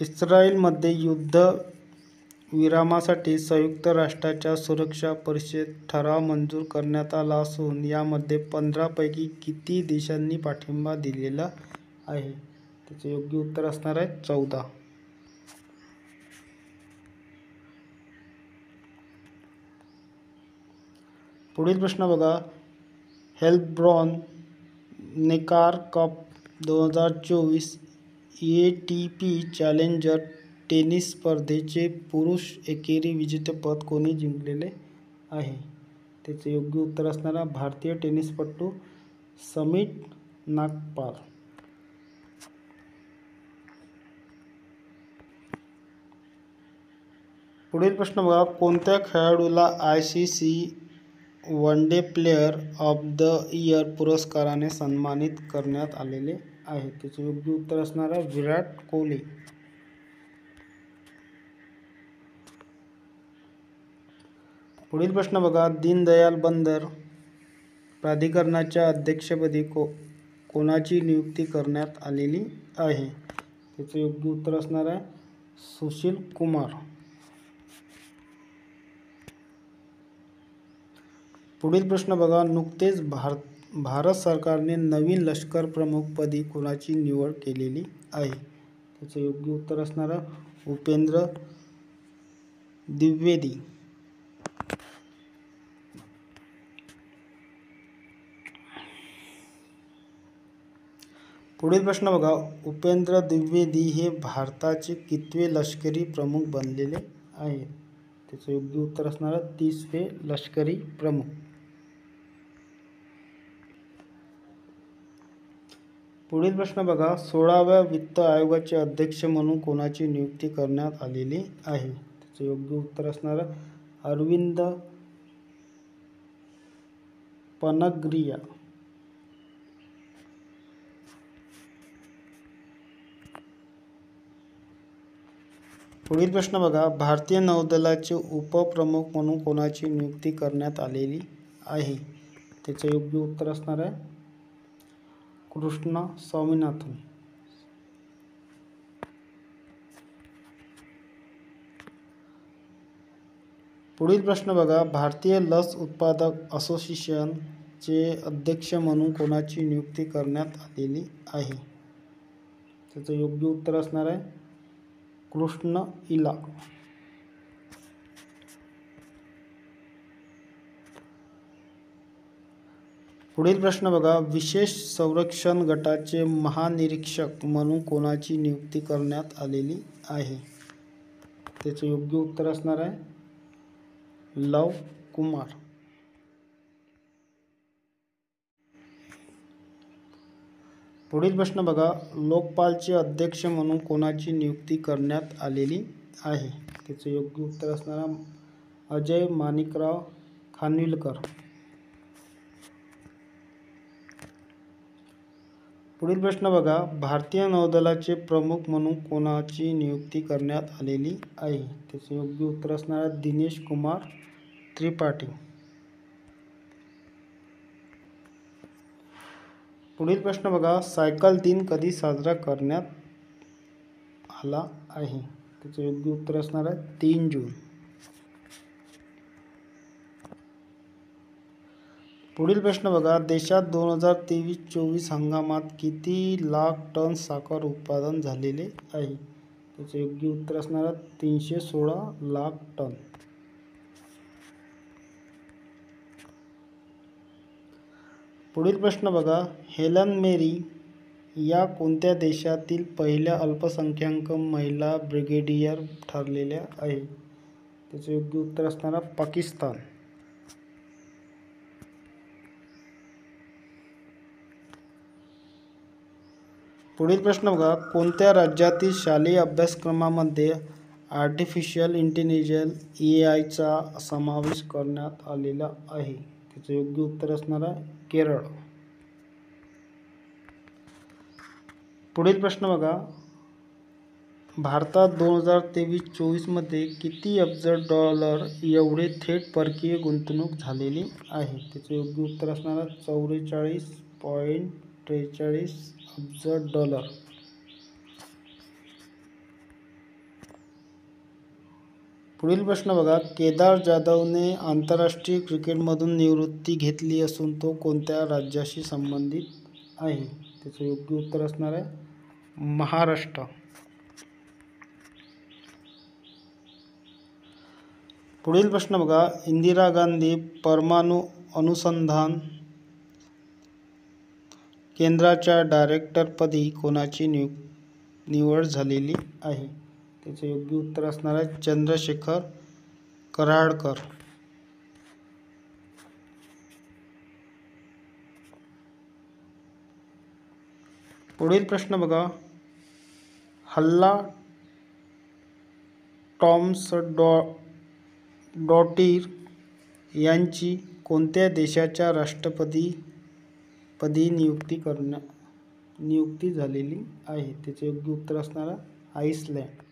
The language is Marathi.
इस्रायलमध्ये युद्धविरामासाठी संयुक्त राष्ट्राच्या सुरक्षा परिषदेत ठराव मंजूर करण्यात आला असून यामध्ये 15 पैकी किती देशांनी पाठिंबा दिलेला आहे? त्याचे योग्य उत्तर असणार आहे 14. पुढील प्रश्न बघा. हेल्ब्रॉन नेकार कप 2024 ATP चॅलेंजर टेनिस स्पर्धेचे पुरुष एकेरी विजेतेपद कोणी जिंकलेले आहे? त्याचे योग्य उत्तर असणारा भारतीय टेनिसपटू समित नागपाल. पुढील प्रश्न बघा. कोणत्या खेळाडूला ICC one day player of the year पुरस्काराने सन्मानित करण्यात आलेले आहे? त्याचे योग्य उत्तर असणार आहे विराट कोहली. पुढील प्रश्न बघा. दीनदयाल बंदर प्राधिकरणाच्या अध्यक्षपदी कोणाची नियुक्ती करण्यात आलेली आहे? त्याचे योग्य उत्तर असणार आहे सुशील कुमार. पुढील प्रश्न बघा. नुकतेच भारत सरकारने नवीन लष्कर प्रमुखपदी कोणाची निवड केलेली आहे? त्याचे योग्य उत्तर असणार आहे उपेंद्र द्विवेदी. पुढील प्रश्न बघा. उपेंद्र द्विवेदी हे भारताचे कितवे लष्करी प्रमुख बनलेले आहे? त्याचे योग्य उत्तर असणार आहे 30वे लष्करी प्रमुख. पुढील प्रश्न बघा. 16व्या वित्त आयोगाचे अध्यक्ष म्हणून कोणाची नियुक्ती करण्यात आलेली आहे? त्याचे योग्य उत्तर असणार अरविंद पनगरिया. पुढील प्रश्न बघा. भारतीय नौदलाचे उपप्रमुख म्हणून कोणाची नियुक्ती करण्यात आलेली आहे? त्याचे योग्य उत्तर असणार आहे कृष्णा स्वामीनाथन. पुढील प्रश्न बघा. भारतीय लस उत्पादक असोसिएशन चे अध्यक्ष म्हणून कोणाची नियुक्ती करण्यात आलेली आहे? त्याचे योग्य उत्तर असणार आहे कृष्ण इला. पुढील प्रश्न बघा. विशेष संरक्षण गटाचे महानिरीक्षक म्हणून कोणाची नियुक्ती करण्यात आलेली आहे? त्याचे योग्य उत्तर असणार आहे लव कुमार. पुढील प्रश्न बघा. लोकपालचे अध्यक्ष म्हणून कोणाची नियुक्ती करण्यात आलेली आहे? त्याचे योग्य उत्तर असणार अजय माणिकराव खानविलकर. पुढील प्रश्न बघा. भारतीय नौदलाचे प्रमुख म्हणून कोणाची नियुक्ती करण्यात आलेली आहे? त्याचे योग्य उत्तर असणार दिनेश कुमार त्रिपाठी. पुढील प्रश्न बघा. सायकल दिन कधी साजरा करण्यात आला आहे? त्याचे योग्य उत्तर असणार आहे 3 जून. पुढील प्रश्न बघा. देशात 2023-24 हंगामात किती लाख टन साखर उत्पादन झालेले आहे? त्याचे योग्य उत्तर असणार 316 लाख टन. पुढील प्रश्न बघा. हेलन मेरी या कोणत्या देशातील पहिल्या अल्पसंख्याक महिला ब्रिगेडियर ठरलेल्या आहे? त्याचे योग्य उत्तर असणार पाकिस्तान. पुढील प्रश्न बघा. कोणत्या राज्यातील शालेय अभ्यासक्रमामध्ये आर्टिफिशियल इंटेलिजन्स AI चा समावेश करण्यात आलेला आहे? त्याचे योग्य उत्तर असणार आहे केरळ. पुढील प्रश्न बघा. भारतात 2023-24 मध्ये किती अब्ज डॉलर एवढे थेट परकीय गुंतवणूक झालेली आहे? त्याचे योग्य उत्तर असणार 44.43 अब्ज डॉलर. पुढील प्रश्न बघा, केदार जाधवने आंतरराष्ट्रीय क्रिकेटमधून निवृत्ती घेतली असून तो कोणत्या राज्याशी संबंधित आहे? त्याचं योग्य उत्तर असणार आहे महाराष्ट्र. पुढील प्रश्न बघा, इंदिरा गांधी परमाणु अनुसंधान केंद्राच्या डायरेक्टरपदी कोणाची निवड झालेली आहे? त्याचे योग्य उत्तर असणार आहे चंद्रशेखर कराडकर. पुढील प्रश्न बघा, हल्ला टॉम्सडॉटिर यांची कोणत्या देशाच्या राष्ट्रपती नियुक्ती झालेली आहे? त्याचे योग्य उत्तर असणार आहे आइसलँड.